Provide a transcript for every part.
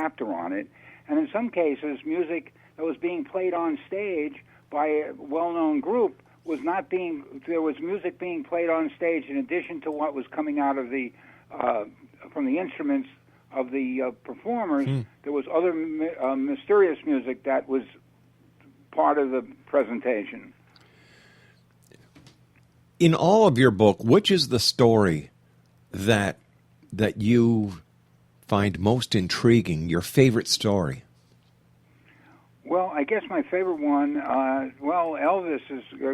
chapter on it. And in some cases, music that was being played on stage by a well-known group was not being. There was music being played on stage in addition to what was coming out of the from the instruments of the performers. There was other mysterious music that was part of the presentation. In all of your book, which is the story that you find most intriguing, your favorite story? Well, I guess my favorite one, Elvis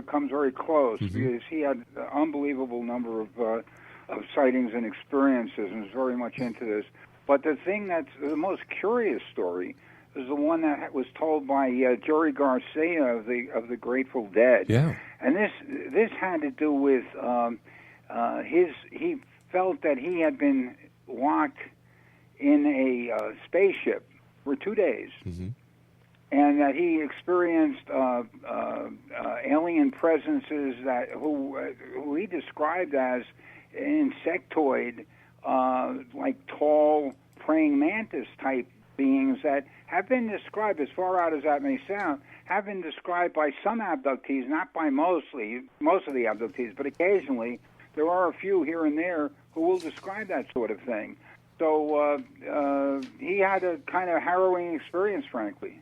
comes very close because he had an unbelievable number of sightings and experiences and was very much into this. But the thing that's the most curious story is the one that was told by Jerry Garcia of the Grateful Dead. Yeah. And this had to do with he felt that he had been locked in a spaceship for 2 days, and that he experienced alien presences who he described as insectoid, like tall praying mantis type beings that have been described, as far out as that may sound, have been described by some abductees, not by most of the abductees, but occasionally there are a few here and there who will describe that sort of thing. So he had a kind of harrowing experience, frankly.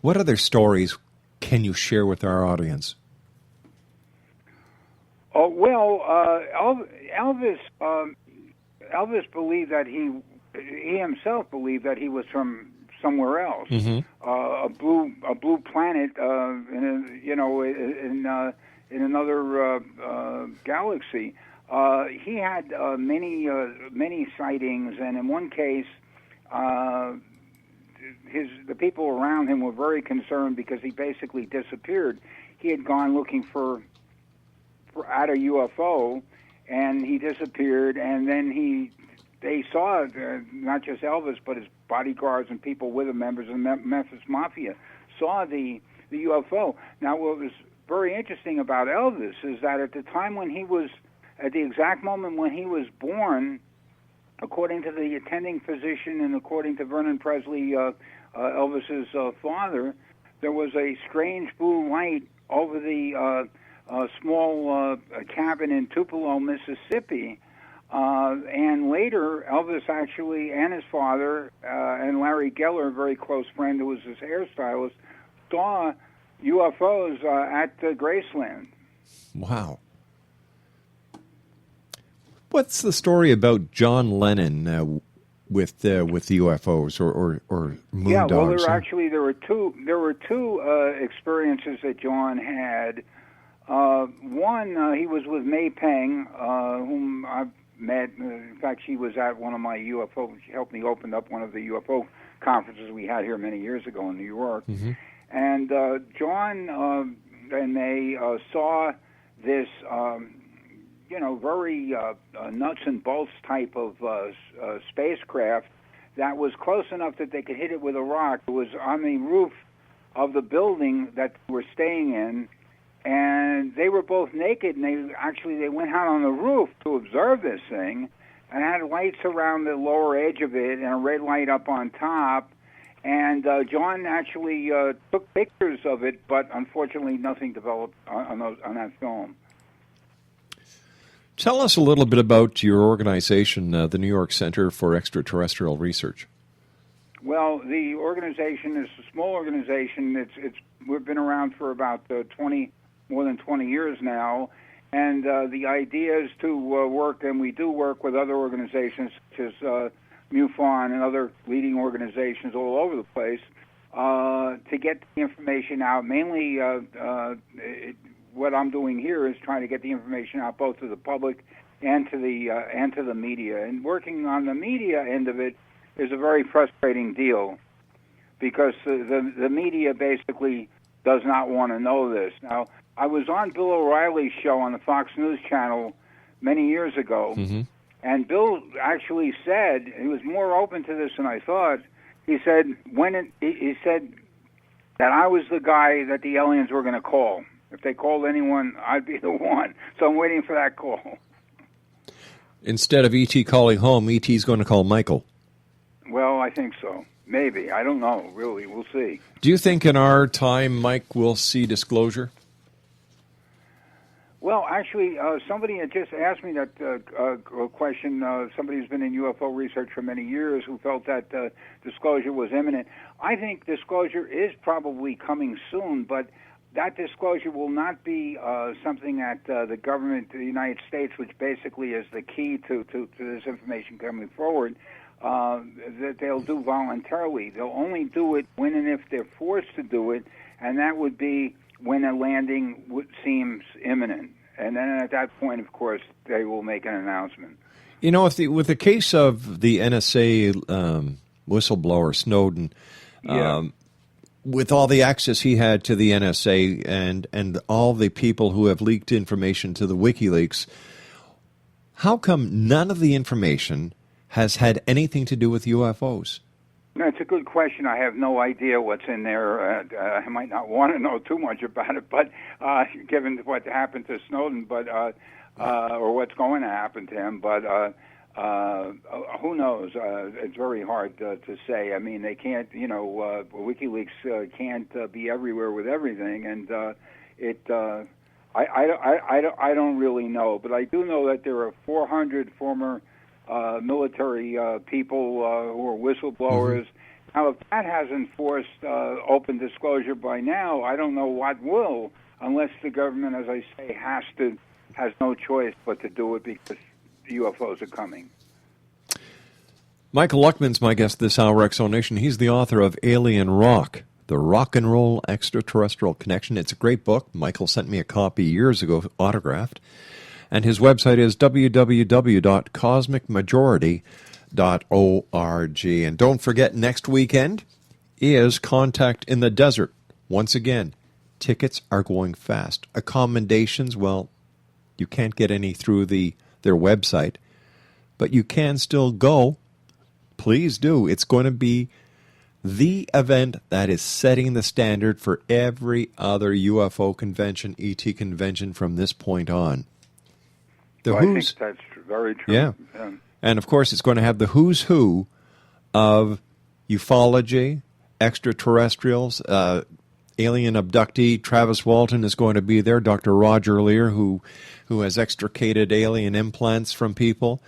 What other stories can you share with our audience? Oh, well, Elvis believed that he himself believed that he was from somewhere else, a blue planet in another galaxy. He had many sightings, and in one case, the people around him were very concerned because he basically disappeared. He had gone looking at a UFO, and he disappeared. And then they saw not just Elvis, but his bodyguards and people with him, members of the Memphis Mafia, saw the UFO. Now, what was very interesting about Elvis is that at the time when he was, at the exact moment when he was born, according to the attending physician and according to Vernon Presley, Elvis's father, there was a strange blue light over the small cabin in Tupelo, Mississippi. And later, Elvis actually and his father and Larry Geller, a very close friend who was his hairstylist, saw UFOs at Graceland. Wow. What's the story about John Lennon with the UFOs or moon dogs? Yeah, there were two experiences that John had. One, he was with May Peng, whom I've met. In fact, she was at one of my UFO. She helped me open up one of the UFO conferences we had here many years ago in New York. And John and May saw this, very nuts and bolts type of spacecraft that was close enough that they could hit it with a rock. It was on the roof of the building that they were staying in, and they were both naked, and they went out on the roof to observe this thing, and had lights around the lower edge of it and a red light up on top. And John actually took pictures of it, but unfortunately nothing developed on that film. Tell us a little bit about your organization, the New York Center for Extraterrestrial Research. Well, the organization is a small organization. We've been around for about more than 20 years now, and the idea is to work, and we do work with other organizations such as MUFON and other leading organizations all over the place to get the information out. Mainly, what I'm doing here is trying to get the information out both to the public and to the media. And working on the media end of it is a very frustrating deal because the media basically does not want to know this. Now, I was on Bill O'Reilly's show on the Fox News Channel many years ago. And Bill actually said, he was more open to this than I thought. He said he said that I was the guy that the aliens were going to call. If they called anyone, I'd be the one. So I'm waiting for that call. Instead of E.T. calling home, E.T.'s going to call Michael. think so. Maybe. I don't know, really. We'll see. Do you think in our time, Mike, we'll see disclosure? Well, actually, somebody had just asked me that question. Somebody who's been in UFO research for many years who felt that disclosure was imminent. I think disclosure is probably coming soon, but that disclosure will not be something that the government of the United States, which basically is the key to this information coming forward, that they'll do voluntarily. They'll only do it when and if they're forced to do it, and that would be when a landing seems imminent. And then at that point, of course, they will make an announcement. You know, with the case of the NSA whistleblower Snowden, with all the access he had to the NSA and all the people who have leaked information to the WikiLeaks, how come none of the information has had anything to do with UFOs? That's a good question. I have no idea what's in there. I might not want to know too much about it, but given what happened to Snowden, but or what's going to happen to him, but who knows? It's very hard to say. I mean, they can't. WikiLeaks can't be everywhere with everything, and I don't really know, but I do know that there are 400 former military people who are whistleblowers. Mm-hmm. Now, if that hasn't forced open disclosure by now, I don't know what will, unless the government, as I say, has no choice but to do it because the UFOs are coming. Michael Luckman's my guest this hour, Exonation. He's the author of Alien Rock, The Rock and Roll Extraterrestrial Connection. It's a great book. Michael sent me a copy years ago, autographed. And his website is www.cosmicmajority.org. And don't forget, next weekend is Contact in the Desert. Once again, tickets are going fast. Accommodations, well, you can't get any through their website, but you can still go. Please do. It's going to be the event that is setting the standard for every other UFO convention, ET convention from this point on. I think that's very true. Yeah. And, of course, it's going to have the who's who of ufology, extraterrestrials, alien abductee. Travis Walton is going to be there. Dr. Roger Lear, who has extricated alien implants from people.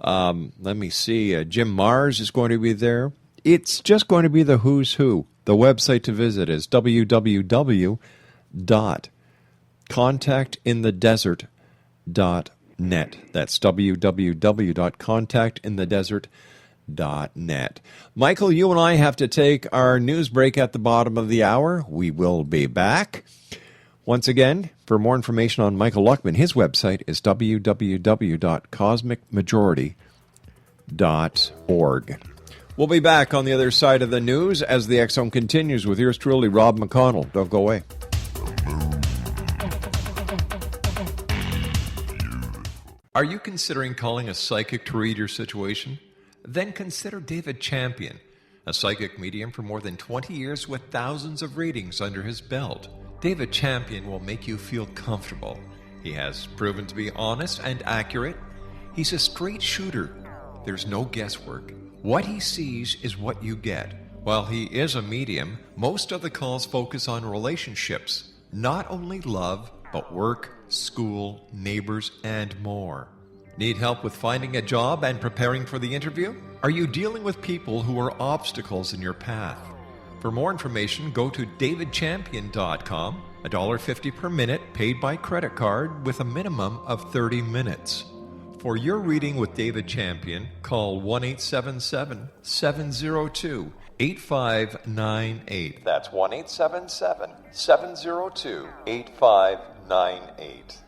Let me see. Jim Mars is going to be there. It's just going to be the who's who. The website to visit is www.contactinthedesert.net. That's www.contactinthedesert.net. Michael, you and I have to take our news break at the bottom of the hour. We will be back. Once again, for more information on Michael Luckman, his website is www.cosmicmajority.org. We'll be back on the other side of the news as the X Zone continues with yours truly, Rob McConnell. Don't go away. Are you considering calling a psychic to read your situation? Then consider David Champion, a psychic medium for more than 20 years with thousands of readings under his belt. David Champion will make you feel comfortable. He has proven to be honest and accurate. He's a straight shooter. There's no guesswork. What he sees is what you get. While he is a medium, most of the calls focus on relationships, not only love, but work, school, neighbors, and more. Need help with finding a job and preparing for the interview? Are you dealing with people who are obstacles in your path? For more information, go to davidchampion.com, $1.50 per minute paid by credit card with a minimum of 30 minutes. For your reading with David Champion, call 1-877-702-8598. That's 1-877-702-8598.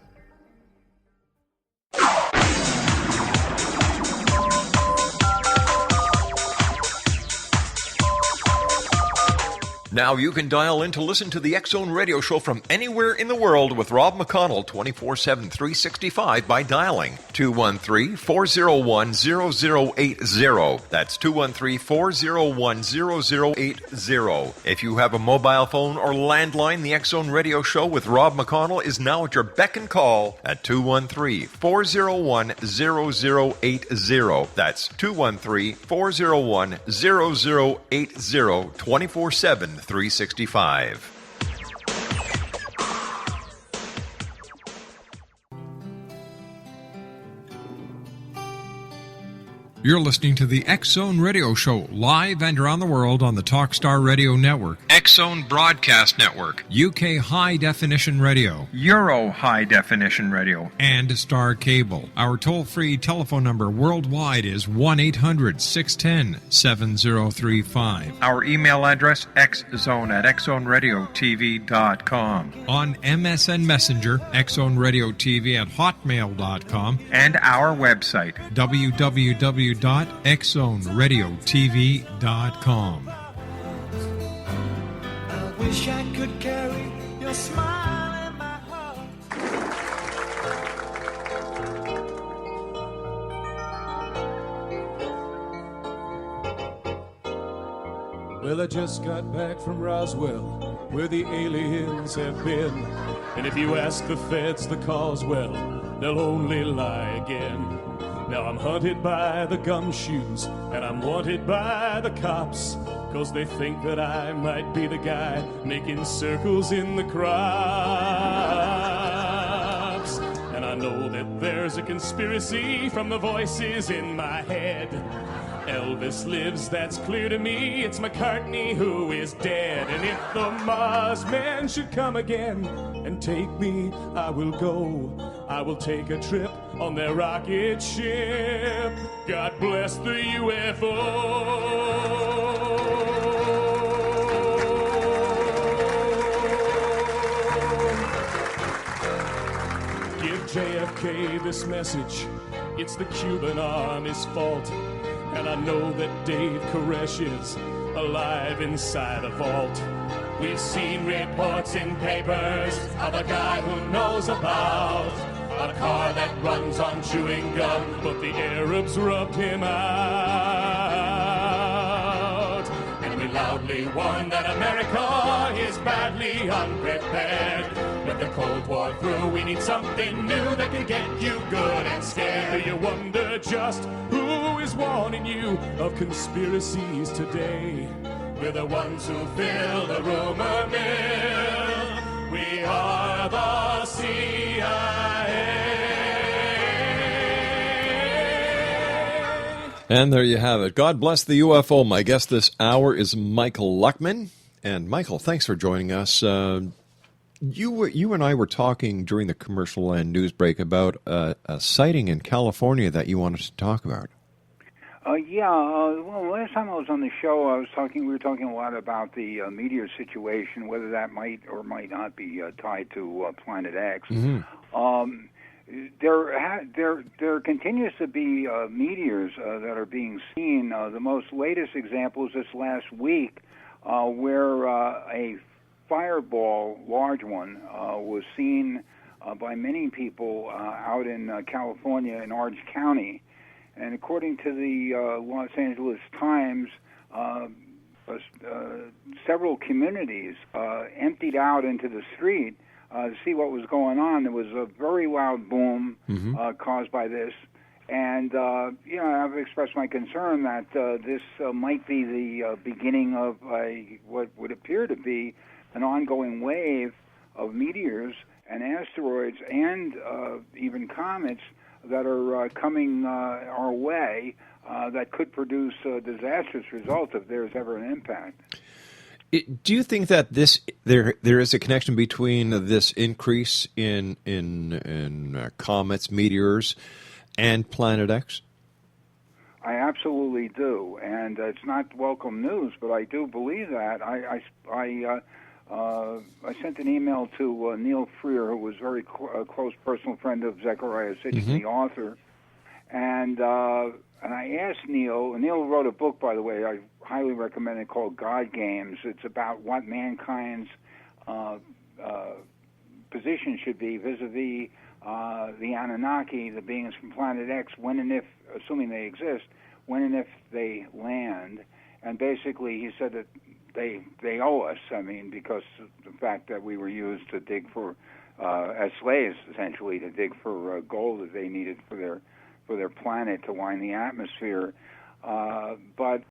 Now you can dial in to listen to the X-Zone Radio Show from anywhere in the world with Rob McConnell 24/7, 365 by dialing 213-401-0080. That's 213-401-0080. If you have a mobile phone or landline, the X-Zone Radio Show with Rob McConnell is now at your beck and call at 213-401-0080. That's 213-401-0080, 24/7, 365. You're listening to the X-Zone Radio Show, live and around the world on the Talkstar Radio Network, X-Zone Broadcast Network, UK High Definition Radio, Euro High Definition Radio, and Star Cable. Our toll-free telephone number worldwide is 1-800-610-7035. Our email address, xzone@xzoneradiotv.com. On MSN Messenger, xzoneradiotv@hotmail.com, and our website, www.xzoneradiotv.com. I wish I could carry your smile in my heart. Well, I just got back from Roswell, where the aliens have been. And if you ask the feds the cause, well, they'll only lie again. Now I'm hunted by the gumshoes, and I'm wanted by the cops, 'cause they think that I might be the guy making circles in the crops. And I know that there's a conspiracy from the voices in my head. Elvis lives, that's clear to me. It's McCartney who is dead. And if the Mars men should come again and take me, I will go. I will take a trip on their rocket ship. God bless the UFO. Give JFK this message. It's the Cuban Army's fault. And I know that Dave Koresh is alive inside a vault. We've seen reports in papers of a guy who knows about a car that runs on chewing gum, but the Arabs rubbed him out. And we loudly warn that America is badly unprepared. With the Cold War through, we need something new that can get you good and scared. Do you wonder just who is warning you of conspiracies today? We're the ones who fill the rumor mill. We are the CIA. And there you have it. God bless the UFO. My guest this hour is Michael Luckman. And Michael, thanks for joining us. You and I were talking during the commercial and news break about a sighting in California that you wanted to talk about. Well, last time I was on the show, we were talking a lot about the meteor situation, whether that might or might not be tied to Planet X. Mm-hmm. There continues to be meteors that are being seen. The most latest example is this last week, where a fireball, large one, was seen by many people out in California in Orange County. And according to the Los Angeles Times, several communities emptied out into the street to see what was going on. There was a very loud boom caused by this. And, I've expressed my concern that this might be the beginning of what would appear to be an ongoing wave of meteors and asteroids and even comets that are coming our way that could produce disastrous results if there's ever an impact. Do you think that there is a connection between this increase in comets, meteors, and Planet X? I absolutely do, and it's not welcome news, but I do believe that. I sent an email to Neil Freer, who was a very close personal friend of Zecharia Sitchin, the author, and I asked Neil. Neil wrote a book, by the way, I highly recommend it, called God Games. It's about what mankind's position should be vis-a-vis the Anunnaki, the beings from Planet X, when and if, assuming they exist, when and if they land. And basically, he said that they owe us. I mean, because of the fact that we were used to dig for, as slaves, essentially, to dig for gold that they needed for their planet to line the atmosphere. But